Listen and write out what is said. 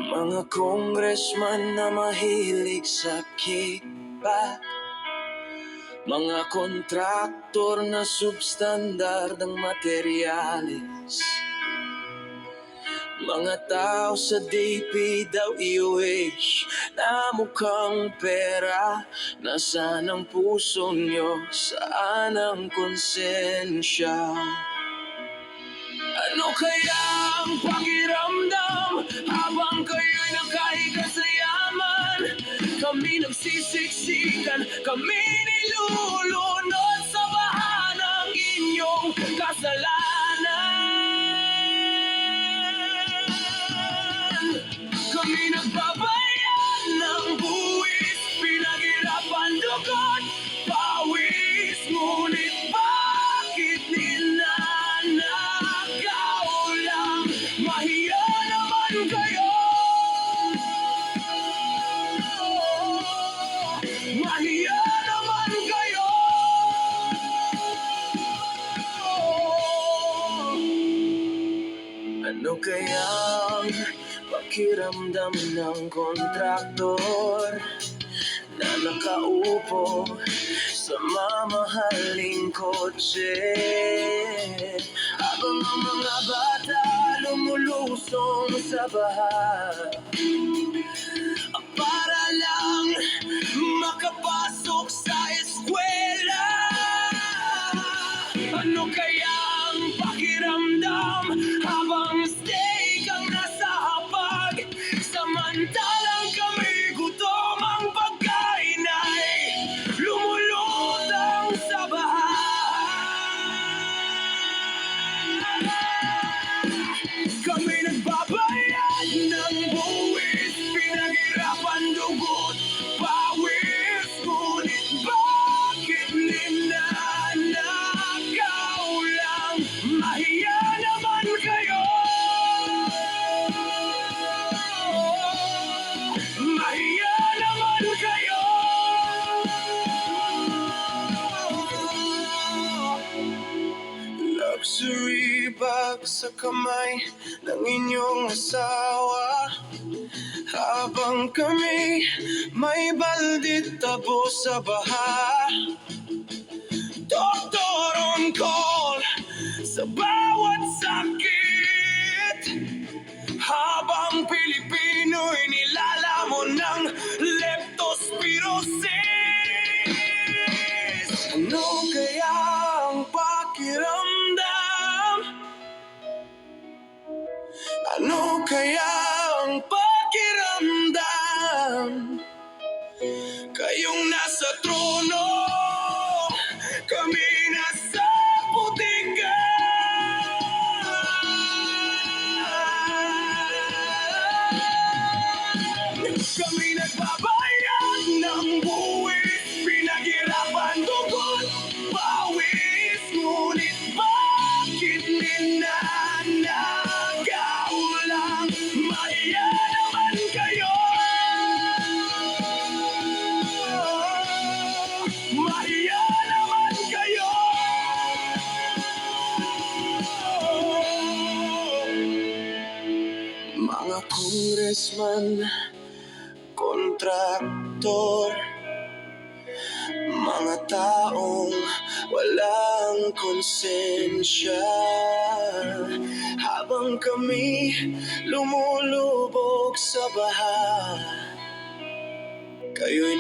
Mga congressman na mahilig sa kickback, mga kontraktor na substandard ang materyales, mga tao sa DPWH na mukhang pera. Nasaan ang puso nyo? Saan ang konsensya? Ano kaya ang pakiramdam habang kayo'y nakahiga sa yaman? Kami nagsisiksikan, kami nilulunod sa baha ng inyong kasalanan. Kami nagbabayad ng buwis, pinaghirapan dugot, pawis, ngunit bakit ninanakaw lang? Mahiya naman kayo! Mahiya naman kayo! Ano kayang pakiramdam ng kontraktor na nakaupo sa mamahaling kotse, habang ang mga bata lumulusong sa baha para lang makapasok sa eskwela. Ano kaya ang pakiramdam habang steak ang nasa hapag, samantalang kami gutom, ang pagkain ay lumulutang sa baha? Kami nagbabayad ng buwis, pinaghirapan dugot, pawis, ngunit bakit ninanakaw lang? Mahiya naman kayo! Mahiya naman kayo! Luxury bag sa kamay ng inyong asawa, habang kami may baldit tabo sa baha. Doktor on call sa bawat sakit, habang Pilipino'y nilalamon ng leptospirosis. Ano kaya ang pakiramdam? Ano kaya ang pakiramdam? Kayong nasa trono, kami nasa putika. Kami nagbabayad ng buwis, pinaghirapan dugot, pawis, ngunit bakit ninanakaw lang? Mahiya naman kayo! Mahiya naman kayo! Mga congressman, kontraktor, mga taong walang konsensya, habang kami lumulubog sa baha, kayo'y